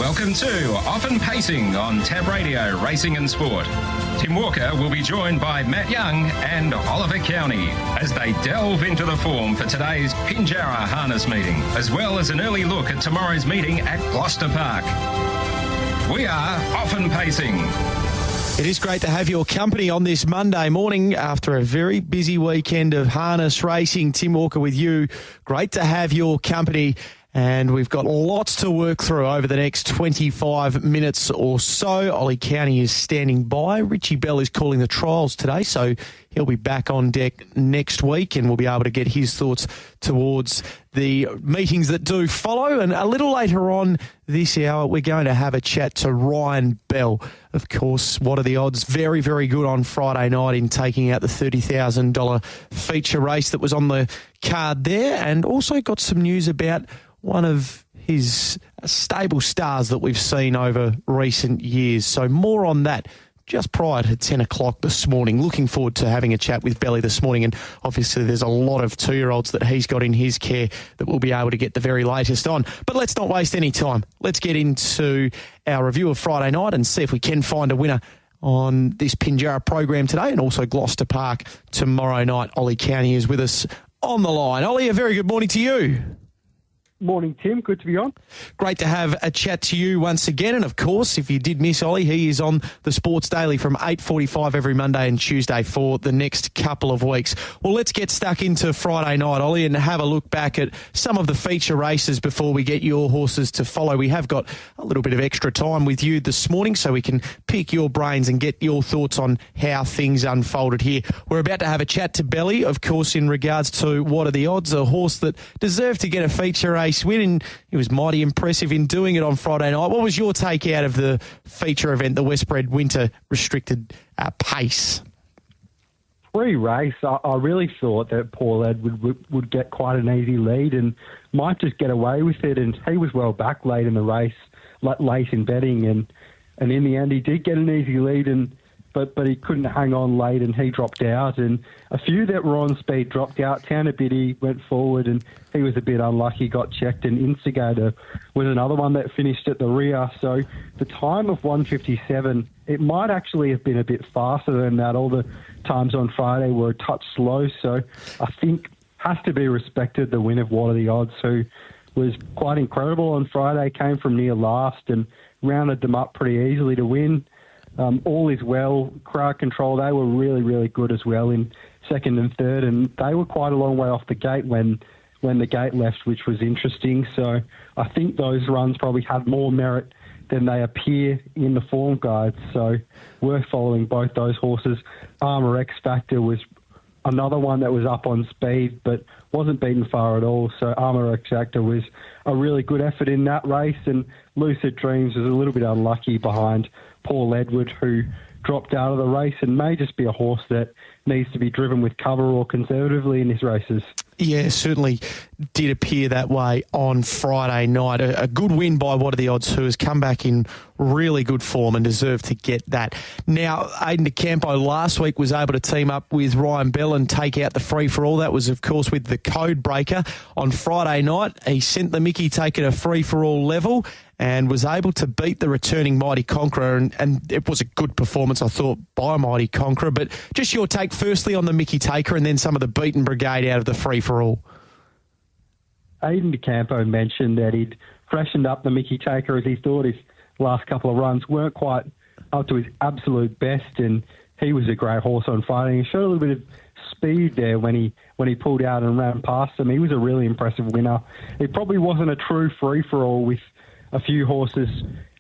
Welcome to Often Pacing on Tab Radio Racing and Sport. Tim Walker will be joined by Matt Young and Oliver County as they delve into the form for today's Pinjarra harness meeting, as well as an early look at tomorrow's meeting at Gloucester Park. We are Often Pacing. It is great to have your company on this Monday morning after a very busy weekend of harness racing. Tim Walker with you. Great to have your company. And we've got lots to work through over the next 25 minutes or so. Ollie County is standing by. Richie Bell is calling the trials today, so he'll be back on deck next week and we'll be able to get his thoughts towards the meetings that do follow. And a little later on this hour, we're going to have a chat to Ryan Bell. Of course, what are the odds? Very, very good on Friday night in taking out the $30,000 feature race that was on the card there. And also got some news about one of his stable stars that we've seen over recent years. So more on that just prior to 10 o'clock this morning. Looking forward to having a chat with Belly this morning. And obviously there's a lot of 2-year-olds that he's got in his care that we'll be able to get the very latest on. But let's not waste any time. Let's get into our review of Friday night and see if we can find a winner on this Pinjarra program today, and also Gloucester Park tomorrow night. Ollie County is with us on the line. Ollie, a very good morning to you. Morning, Tim. Good to be on. Great to have a chat to you once again. And, of course, if you did miss Ollie, he is on the Sports Daily from 8:45 every Monday and Tuesday for the next couple of weeks. Well, let's get stuck into Friday night, Ollie, and have a look back at some of the feature races before we get your horses to follow. We have got a little bit of extra time with you this morning so we can pick your brains and get your thoughts on how things unfolded here. We're about to have a chat to Belly, of course, in regards to what are the odds, a horse that deserved to get a feature race win, and he was mighty impressive in doing it on Friday night. What was your take out of the feature event, the Westbred Winter Restricted Pace? Pre-race, I really thought that Paul Edward would get quite an easy lead and might just get away with it, and he was well back late in the race, late in betting, and in the end he did get an easy lead, but he couldn't hang on late and he dropped out, and a few that were on speed dropped out. Tanabiddy went forward and he was a bit unlucky, got checked, and Instigator was another one that finished at the rear. So the time of 1:57, it might actually have been a bit faster than that. All the times on Friday were a touch slow, so I think has to be respected, the win of What Are the Odds, who was quite incredible on Friday, came from near last and rounded them up pretty easily to win. All is well. Crowd control, they were really, really good as well in second and third, and they were quite a long way off the gate when the gate left, which was interesting. So I think those runs probably had more merit than they appear in the form guides. So worth following both those horses. Armour X Factor was another one that was up on speed but wasn't beaten far at all. So Armour X Factor was a really good effort in that race, and Lucid Dreams was a little bit unlucky behind Paul Edward, who dropped out of the race and may just be a horse that needs to be driven with cover or conservatively in his races. Yeah, certainly did appear that way on Friday night. A good win by What Are the Odds, who has come back in really good form and deserved to get that. Now, Aidan DeCampo last week was able to team up with Ryan Bell and take out the free-for-all. That was, of course, with the Code Breaker. On Friday night, he sent the Mickey take at a free-for-all level and was able to beat the returning Mighty Conqueror, and it was a good performance, I thought, by Mighty Conqueror. But just your take firstly on the Mickey Taker and then some of the beaten brigade out of the free-for-all. Aidan DeCampo mentioned that he'd freshened up the Mickey Taker as he thought his last couple of runs weren't quite up to his absolute best, and he was a great horse on Friday. He showed a little bit of speed there when he pulled out and ran past them. He was a really impressive winner. It probably wasn't a true free-for-all with a few horses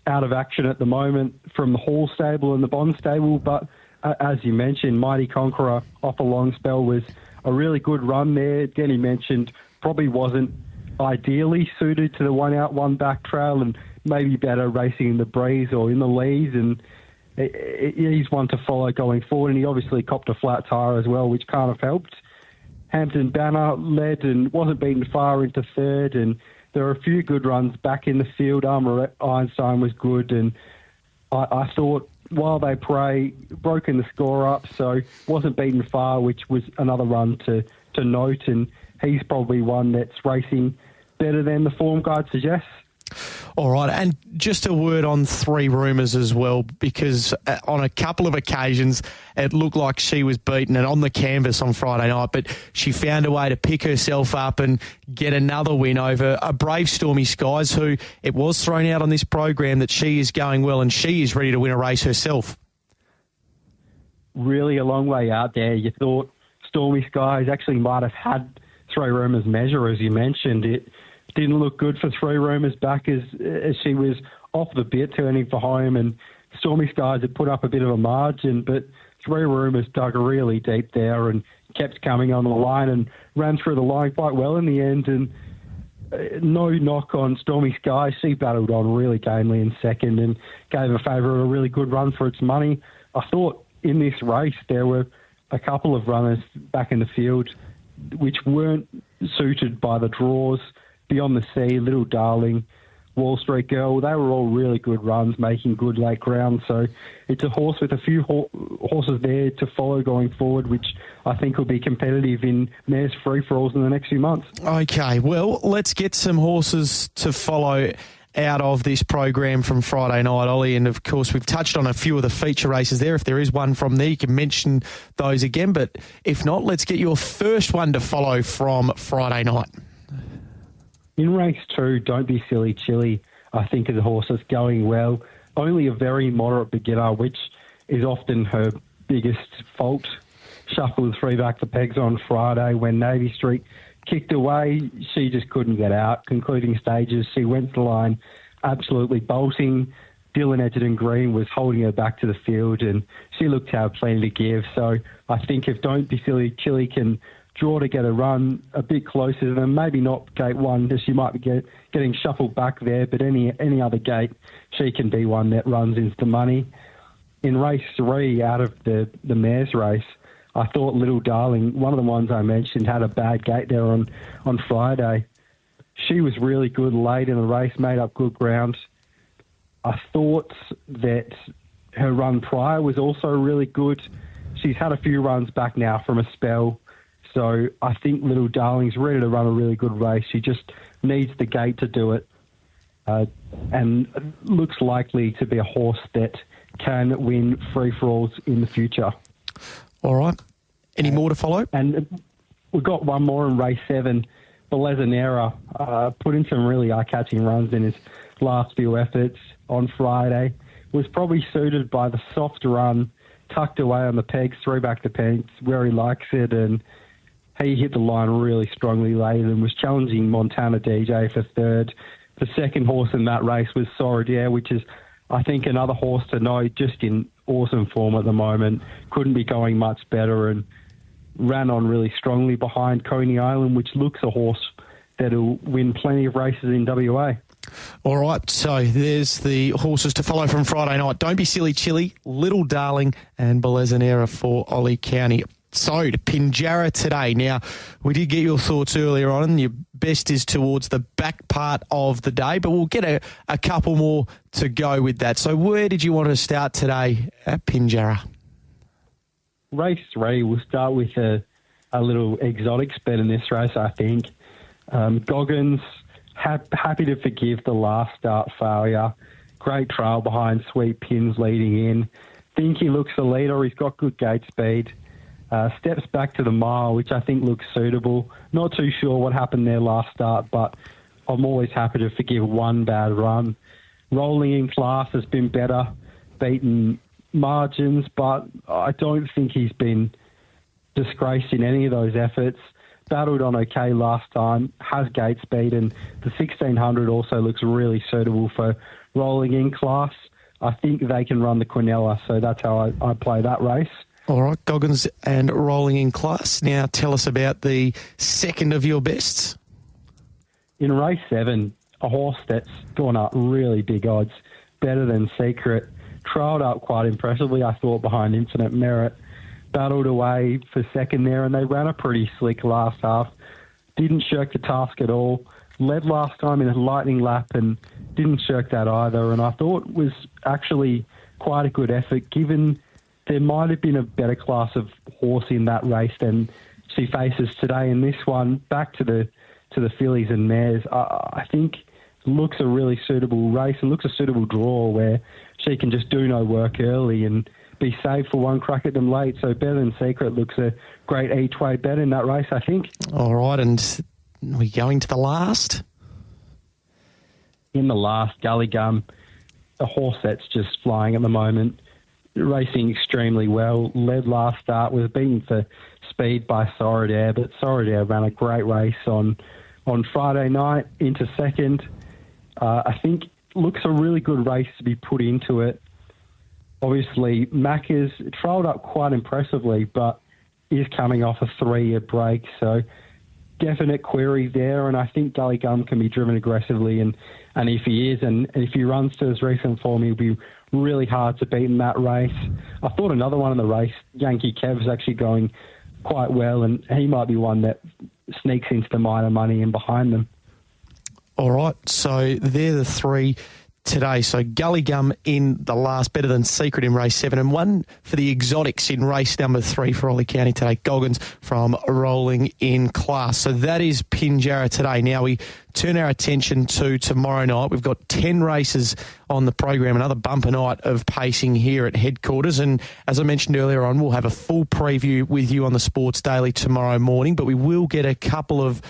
out of action at the moment from the Hall stable and the Bond stable, but as you mentioned, Mighty Conqueror off a long spell was a really good run there. Again, he mentioned probably wasn't ideally suited to the one out, one back trail, and maybe better racing in the breeze or in the leads, and he's one to follow going forward, and he obviously copped a flat tyre as well, which kind of helped. Hampton Banner led and wasn't beaten far into third, and there were a few good runs back in the field. Armour Einstein was good, and I thought While They Pray broken the score up, so wasn't beaten far, which was another run to note, and he's probably one that's racing better than the form guide suggests. All right, and just a word on Three Rumours as well, because on a couple of occasions it looked like she was beaten and on the canvas on Friday night, but she found a way to pick herself up and get another win over a brave Stormy Skies, who it was thrown out on this program that she is going well and she is ready to win a race herself. Really a long way out there. You thought Stormy Skies actually might have had Three Rumours measure, as you mentioned. It didn't look good for Three Rumours back as she was off the bit turning for home, and Stormy Skies had put up a bit of a margin, but Three Rumours dug really deep there and kept coming on the line and ran through the line quite well in the end. And no knock on Stormy Skies. She battled on really gamely in second and gave a favourite a really good run for its money. I thought in this race there were a couple of runners back in the field which weren't suited by the draws. Beyond the Sea, Little Darling, Wall Street Girl, they were all really good runs, making good late ground. So it's a horse with a few horses there to follow going forward, which I think will be competitive in mares free-for-alls in the next few months. Okay, well, let's get some horses to follow out of this program from Friday night, Ollie. And, of course, we've touched on a few of the feature races there. If there is one from there, you can mention those again. But if not, let's get your first one to follow from Friday night. In race 2, Don't Be Silly Chili, I think of the horse that's going well. Only a very moderate beginner, which is often her biggest fault. Shuffled 3 back the pegs on Friday when Navy Street kicked away. She just couldn't get out. Concluding stages, she went to the line absolutely bolting. Dylan Edgerton Green was holding her back to the field and she looked to have plenty to give. So I think if Don't Be Silly Chili can draw to get a run a bit closer to them, maybe not gate 1, as she might be getting shuffled back there, but any other gate, she can be one that runs into the money. In race 3, out of the mares race, I thought Little Darling, one of the ones I mentioned, had a bad gate there on Friday. She was really good late in the race, made up good ground. I thought that her run prior was also really good. She's had a few runs back now from a spell. So I think Little Darling's ready to run a really good race. She just needs the gate to do it, and looks likely to be a horse that can win free-for-alls in the future. All right. Any more to follow? And we've got one more in race 7. Belezanera put in some really eye-catching runs in his last few efforts on Friday. Was probably suited by the soft run, tucked away on the pegs, 3 back the pegs, where he likes it, and he hit the line really strongly late and was challenging Montana DJ for third. The second horse in that race was Soradier, which is, I think, another horse to know, just in awesome form at the moment. Couldn't be going much better and ran on really strongly behind Coney Island, which looks a horse that'll win plenty of races in WA. All right, so there's the horses to follow from Friday night. Don't Be Silly Chili, Little Darling and Belezanera for Ollie County. So, to Pinjarra today. Now, we did get your thoughts earlier on, and your best is towards the back part of the day, but we'll get a couple more to go with that. So, where did you want to start today at Pinjarra? Race 3, we'll start with a little exotic bet in this race, I think. Goggins, happy to forgive the last start failure. Great trail behind Sweet Pins leading in. Think he looks the leader. He's got good gate speed. Steps back to the mile, which I think looks suitable. Not too sure what happened there last start, but I'm always happy to forgive one bad run. Rolling in Class has been better, beaten margins, but I don't think he's been disgraced in any of those efforts. Battled on okay last time, has gate speed, and the 1600 also looks really suitable for Rolling in Class. I think they can run the Quinella, so that's how I play that race. All right, Goggins and Rolling in Class. Now tell us about the second of your bests. In race 7, a horse that's gone up really big odds, Better Than Secret, trailed up quite impressively, I thought, behind Infinite Merit. Battled away for second there, and they ran a pretty slick last half. Didn't shirk the task at all. Led last time in a lightning lap and didn't shirk that either, and I thought was actually quite a good effort, given there might have been a better class of horse in that race than she faces today. In this one, back to the fillies and mares, I think looks a really suitable race and looks a suitable draw where she can just do no work early and be safe for one crack at them late. So Better Than Secret looks a great each way bet in that race, I think. All right, and we're going to the last? In the last, Gully Gum, a horse that's just flying at the moment, racing extremely well. Led last start, was beaten for speed by Soradair, but Soradair ran a great race on Friday night into second. I think looks a really good race to be put into it. Obviously, Macca's trailed up quite impressively, but is coming off a 3-year break, so definite query there, and I think Gully Gum can be driven aggressively, and if he is, and if he runs to his recent form, he'll be really hard to beat in that race. I thought another one in the race, Yankee Kev, is actually going quite well, and he might be one that sneaks into the minor money and behind them. All right, so they're the three today. So Gully Gum in the last, Better Than Secret in race 7, and one for the exotics in race number 3 for Ollie County today. Goggins from Rolling in Class. So that is Pinjarra today. Now we turn our attention to tomorrow night. We've got 10 races on the program, another bumper night of pacing here at headquarters. And as I mentioned earlier on, we'll have a full preview with you on the Sports Daily tomorrow morning, but we will get a couple of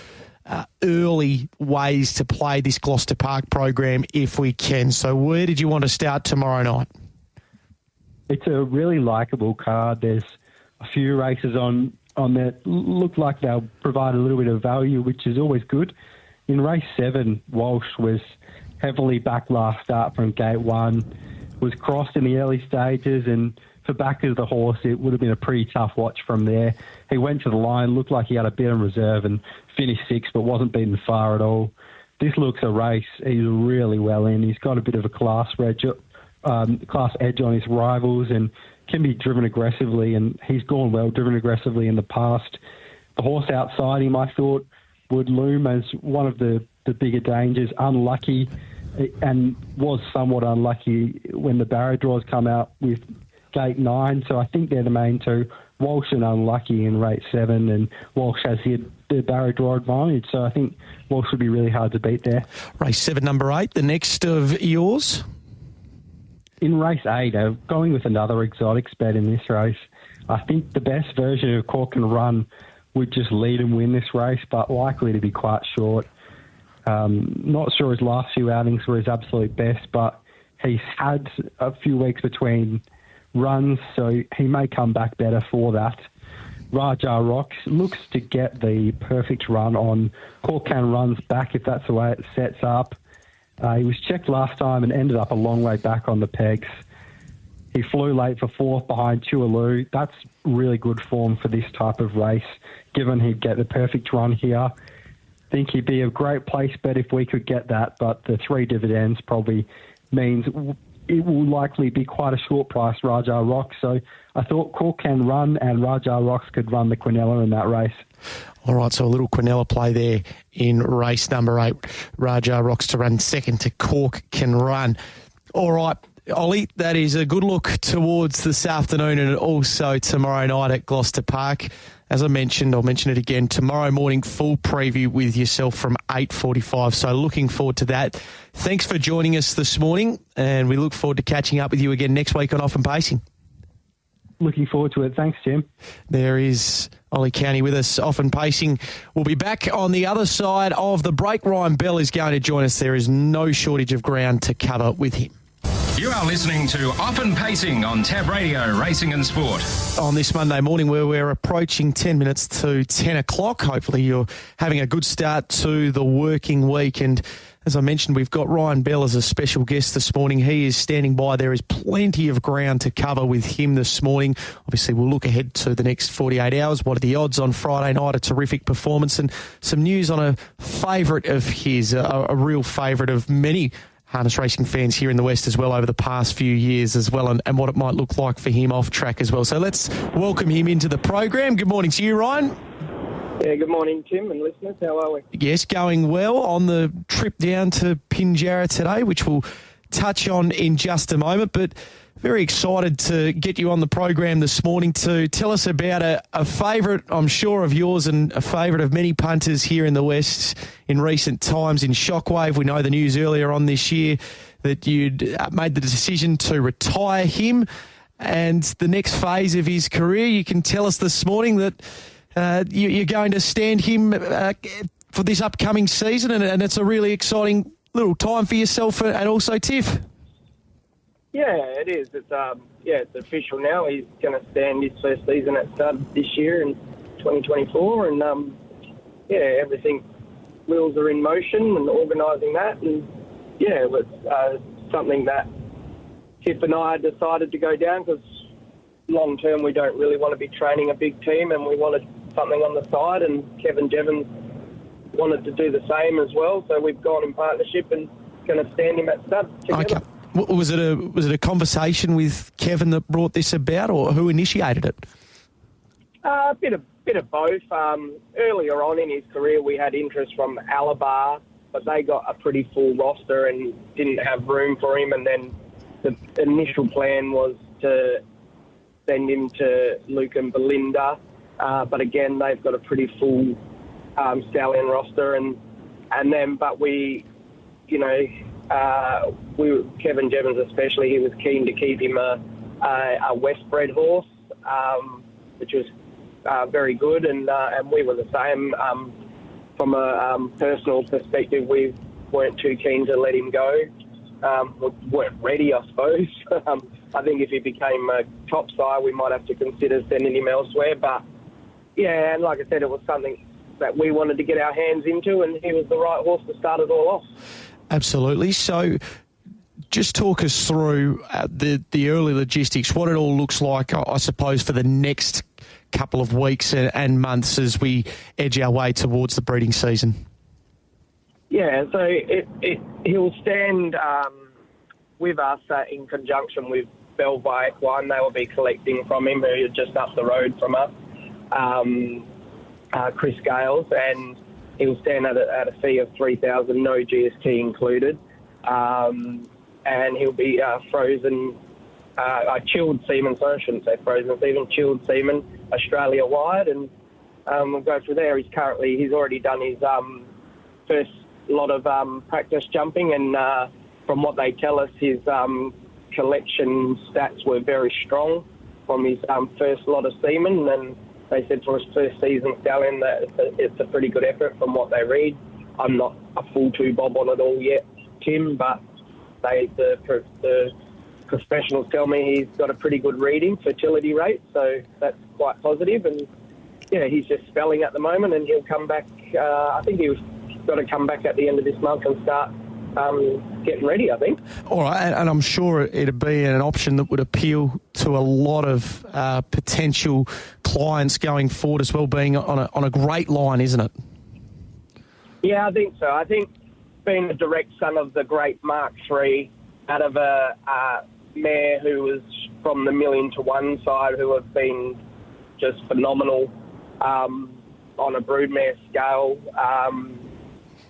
early ways to play this Gloucester Park program if we can. So where did you want to start tomorrow night? It's a really likeable card. There's a few races on that look like they'll provide a little bit of value, which is always good. In race 7, Walsh was heavily back last start from gate 1, was crossed in the early stages, and for backers of the horse, it would have been a pretty tough watch from there. He went to the line, looked like he had a bit in reserve and finished 6th, but wasn't beaten far at all. This looks a race he's really well in. He's got a bit of a class edge on his rivals and can be driven aggressively, and he's gone well driven aggressively in the past. The horse outside him, I thought, would loom as one of the bigger dangers. Unlucky, and was somewhat unlucky when the barrier draws come out with gate 9, so I think they're the main two. Walsh and Unlucky in race 7, and Walsh has the barrier draw advantage, so I think Walsh would be really hard to beat there. Race 7, number 8, the next of yours? In race 8, going with another exotics bet in this race, I think the best version of Cork and Run would just lead and win this race, but likely to be quite short. Not sure his last few outings were his absolute best, but he's had a few weeks between runs, so he may come back better for that. Raja Rocks looks to get the perfect run on Cork Can Run's back if that's the way it sets up. He was checked last time and ended up a long way back on the pegs. He flew late for 4th behind Tualoo. That's really good form for this type of race, given he'd get the perfect run here. I think he'd be a great place bet if we could get that, but the 3 dividends probably means it will likely be quite a short price, Raja Rocks. So I thought Cork Can Run and Raja Rocks could run the Quinella in that race. All right, so a little Quinella play there in race number 8. Raja Rocks to run second to Cork Can Run. All right, Ollie, that is a good look towards this afternoon and also tomorrow night at Gloucester Park. As I mentioned, I'll mention it again, tomorrow morning, full preview with yourself from 8:45. So looking forward to that. Thanks for joining us this morning, and we look forward to catching up with you again next week on Off and Pacing. Looking forward to it. Thanks, Jim. There is Ollie County with us, Off and Pacing. We'll be back on the other side of the break. Ryan Bell is going to join us. There is no shortage of ground to cover with him. You are listening to Off and Pacing on Tab Radio, Racing and Sport. On this Monday morning where we're approaching 10 minutes to 10 o'clock. Hopefully you're having a good start to the working week. And as I mentioned, we've got Ryan Bell as a special guest this morning. He is standing by. There is plenty of ground to cover with him this morning. Obviously, we'll look ahead to the next 48 hours. What are the odds on Friday night? A terrific performance and some news on a favourite of his, a real favourite of many harness racing fans here in the West as well over the past few years as well, and what it might look like for him off track as well. So let's welcome him into the program. Good morning to you, Ryan. Yeah, good morning, Tim and listeners. How are we? Yes, going well on the trip down to Pinjarra today, which will touch on in just a moment, but very excited to get you on the program this morning to tell us about a favourite, I'm sure, of yours and a favourite of many punters here in the West in recent times in Shockwave. We know the news earlier on this year that you'd made the decision to retire him, and the next phase of his career, you can tell us this morning that you're going to stand him for this upcoming season, and it's a really exciting little time for yourself and also Tiff. Yeah, it is. It's official now. He's going to stand his first season at stud this year in 2024, and everything, wheels are in motion and organising that, and it was something that Tiff and I decided to go down because long term we don't really want to be training a big team, and we wanted something on the side, and Kevin Jevons wanted to do the same as well, so we've gone in partnership and going to stand him at stud together. Okay. Was it a conversation with Kevin that brought this about, or who initiated it? A bit of both. Earlier on in his career, we had interest from Alabar, but they got a pretty full roster and didn't have room for him. And then the initial plan was to send him to Luke and Belinda, but again, they've got a pretty full stallion roster, but we, Kevin Jevons especially, he was keen to keep him a West-bred horse, which was very good, and we were the same. From a personal perspective, we weren't too keen to let him go. We weren't ready, I suppose. I think if he became a top sire, we might have to consider sending him elsewhere. But, yeah, and like I said, it was something that we wanted to get our hands into, and he was the right horse to start it all off. Absolutely. So just talk us through the early logistics, what it all looks like, I suppose, for the next couple of weeks and months as we edge our way towards the breeding season. Yeah, so he'll stand with us in conjunction with Belvire Equine. They will be collecting from him, who are just up the road from us, Chris Gales, and he'll stand at a fee of $3,000, no GST included, and he'll be frozen, chilled semen, so I shouldn't say frozen semen, chilled semen, Australia-wide, and we'll go through there. He's already done his first lot of practice jumping, and from what they tell us, his collection stats were very strong from his first lot of semen, and they said for his first season stallion that it's a pretty good effort from what they read. I'm not a full two-bob on it all yet, Tim, but the professionals tell me he's got a pretty good reading fertility rate, so that's quite positive. And, yeah, he's just spelling at the moment, and he'll come back. I think he's got to come back at the end of this month and start getting ready, I think. All right, and I'm sure it'd be an option that would appeal to a lot of potential clients going forward as well, being on a great line, isn't it? Yeah, I think so. I think being a direct son of the great Mark III, out of a mare who was from the 1,000,000 to 1 side, who have been just phenomenal on a broodmare scale,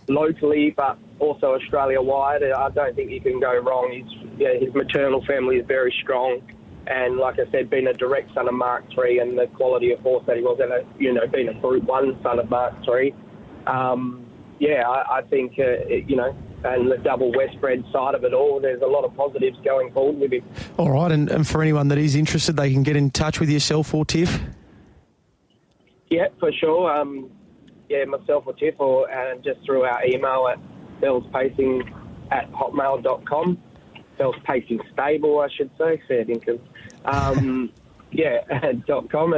locally, but also Australia-wide. I don't think you can go wrong. His maternal family is very strong, and like I said, being a direct son of Mark III and the quality of horse that he was, being a Group 1 son of Mark III, I think, and the double Westbred side of it all, there's a lot of positives going forward with him. All right, and for anyone that is interested, they can get in touch with yourself or Tiff? Yeah, for sure. Myself or Tiff, or just through our email at bellspacing@hotmail.com. Bell's Pacing Stable, I should say, fair dinkum. .com,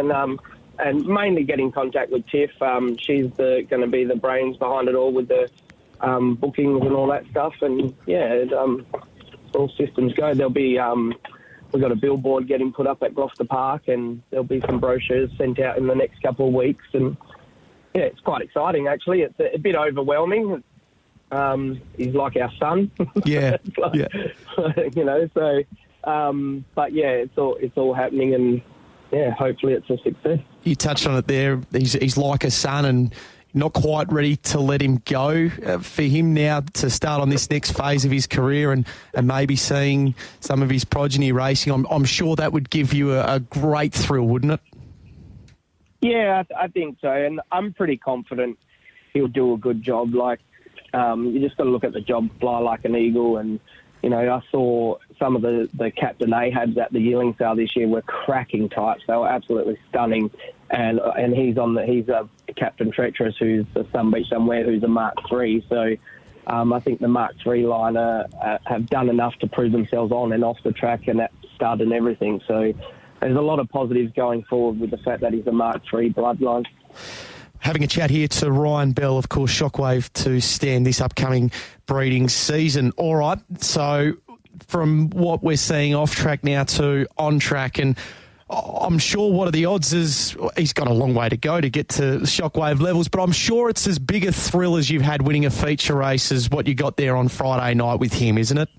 and mainly get in contact with Tiff. She's going to be the brains behind it all with the bookings and all that stuff. And all systems go. There'll be we've got a billboard getting put up at Gloucester Park, and there'll be some brochures sent out in the next couple of weeks. And yeah, it's quite exciting actually. It's a bit overwhelming. He's like our son. Yeah, but yeah, it's all happening, and yeah, hopefully it's a success. You touched on it there. He's like a son, and not quite ready to let him go. For him now to start on this next phase of his career and maybe seeing some of his progeny racing, I'm sure that would give you a great thrill, wouldn't it? Yeah, I think so, and I'm pretty confident he'll do a good job. Like, you just got to look at the job, fly like an eagle, and I saw some of the Captain Ahabs at the yearling sale this year were cracking types. They were absolutely stunning, and he's a Captain Treacherous, who's a Sunbeach somewhere, who's a Mark III. So I think the Mark III line have done enough to prove themselves on and off the track and at stud and everything. So there's a lot of positives going forward with the fact that he's a Mark III bloodline. Having a chat here to Ryan Bell, of course, Shockwave to stand this upcoming breeding season. All right, so from what we're seeing off track now to on track, and I'm sure what are the odds is he's got a long way to go to get to Shockwave levels, but I'm sure it's as big a thrill as you've had winning a feature race as what you got there on Friday night with him, isn't it?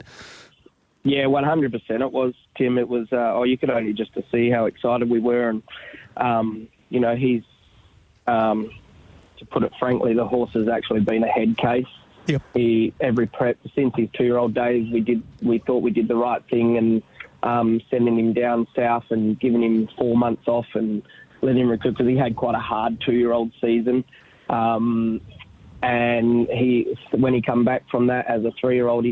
Yeah, 100% it was, Tim. It was, you could only just to see how excited we were. And, he's, to put it frankly, the horse has actually been a head case. Yep. Every prep, since his 2-year-old days, we thought we did the right thing and sending him down south and giving him 4 months off and letting him recoup, because he had quite a hard 2-year-old season. And when he come back from that as a 3-year-old,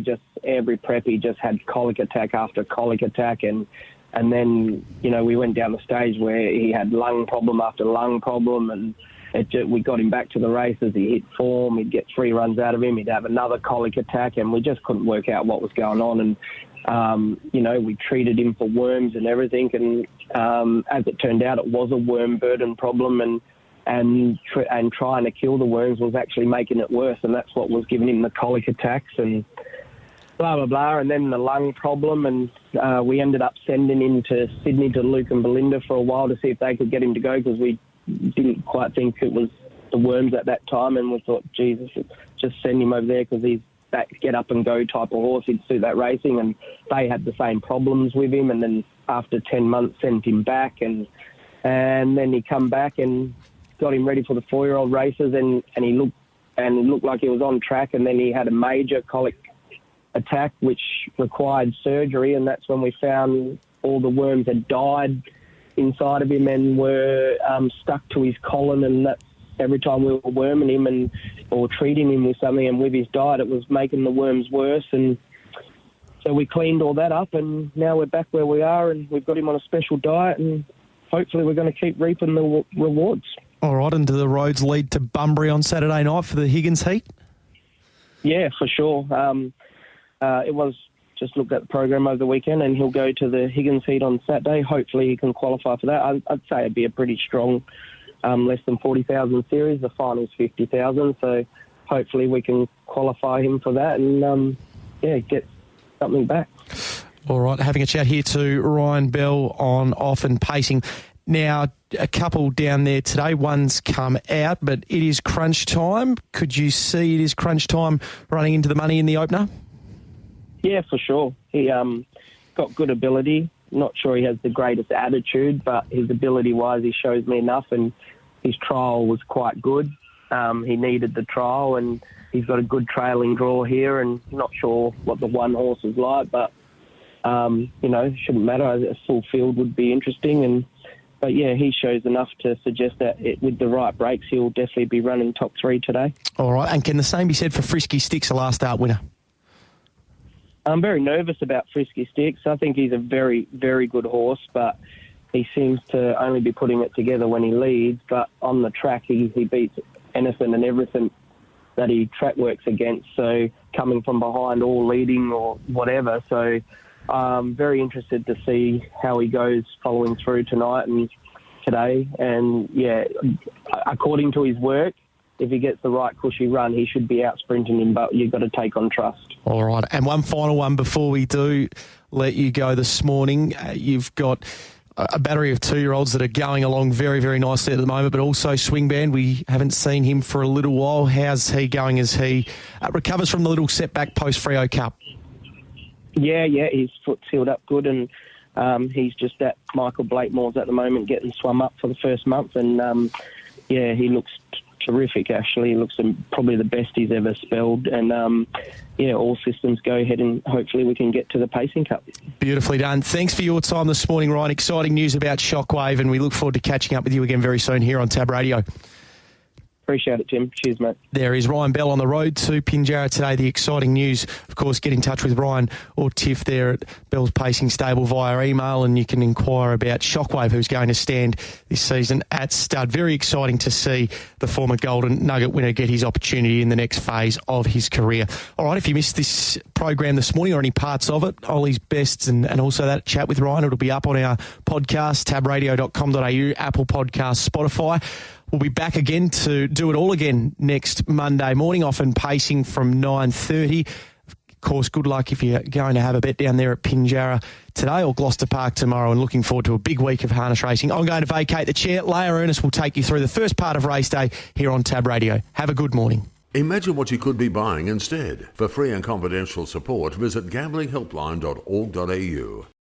every prep he just had colic attack after colic attack, and then we went down the stage where he had lung problem after lung problem, and we got him back to the races. He hit form, he'd get 3 runs out of him, he'd have another colic attack, and we just couldn't work out what was going on. And we treated him for worms and everything, and as it turned out, it was a worm burden problem, and trying to kill the worms was actually making it worse, and that's what was giving him the colic attacks and blah, blah, blah, and then the lung problem, and we ended up sending him to Sydney to Luke and Belinda for a while to see if they could get him to go, because we didn't quite think it was the worms at that time, and we thought, Jesus, just send him over there, because he's that get-up-and-go type of horse. He'd suit that racing, and they had the same problems with him, and then after 10 months sent him back, and then he come back and got him ready for the 4-year-old races, and he looked like he was on track, and then he had a major colic attack which required surgery, and that's when we found all the worms had died inside of him and were stuck to his colon, and that's every time we were worming him or treating him with something, and with his diet it was making the worms worse, and so we cleaned all that up, and now we're back where we are, and we've got him on a special diet, and hopefully we're going to keep reaping the rewards. All right, and do the roads lead to Bunbury on Saturday night for the Higgins Heat? Yeah, for sure. It was just looked at the program over the weekend, and he'll go to the Higgins Heat on Saturday. Hopefully he can qualify for that. I'd say it'd be a pretty strong less than 40,000 series. The final's 50,000, so hopefully we can qualify him for that and, get something back. All right, having a chat here to Ryan Bell on off and pacing. Now, a couple down there today. One's come out, but it is crunch time. Could you see it is crunch time running into the money in the opener? Yeah, for sure. He got good ability. Not sure he has the greatest attitude, but his ability-wise, he shows me enough, and his trial was quite good. He needed the trial, and he's got a good trailing draw here, and not sure what the one horse is like, but, shouldn't matter. A full field would be interesting, but yeah, he shows enough to suggest that with the right breaks, he'll definitely be running top 3 today. All right, and can the same be said for Frisky Sticks, a last start winner? I'm very nervous about Frisky Sticks. I think he's a very, very good horse, but he seems to only be putting it together when he leads. But on the track, he beats anything and everything that he track works against. So coming from behind or leading or whatever. So I'm very interested to see how he goes following through tonight and today. And, yeah, according to his work, if he gets the right cushy run, he should be out sprinting him, but you've got to take on trust. All right. And one final one before we do let you go this morning. You've got a battery of 2-year-olds that are going along very, very nicely at the moment, but also Swingband. We haven't seen him for a little while. How's he going as he recovers from the little setback post-Freo Cup? Yeah, his foot's healed up good, and he's just at Michael Blakemore's at the moment getting swum up for the first month, and, he looks terrific, actually. He looks probably the best he's ever spelled. And, all systems go ahead, and hopefully we can get to the Pacing Cup. Beautifully done. Thanks for your time this morning, Ryan. Exciting news about Shockwave, and we look forward to catching up with you again very soon here on Tab Radio. Appreciate it, Tim. Cheers, mate. There is Ryan Bell on the road to Pinjarra today. The exciting news, of course, get in touch with Ryan or Tiff there at Bell's Pacing Stable via email, and you can inquire about Shockwave, who's going to stand this season at stud. Very exciting to see the former Golden Nugget winner get his opportunity in the next phase of his career. All right, if you missed this program this morning or any parts of it, Ollie's Best and also that chat with Ryan, it'll be up on our podcast, tabradio.com.au, Apple Podcasts, Spotify. We'll be back again to do it all again next Monday morning, often pacing from 9:30. Of course, good luck if you're going to have a bet down there at Pinjarra today or Gloucester Park tomorrow, and looking forward to a big week of harness racing. I'm going to vacate the chair. Leah Ernest will take you through the first part of race day here on Tab Radio. Have a good morning. Imagine what you could be buying instead. For free and confidential support, visit gamblinghelpline.org.au.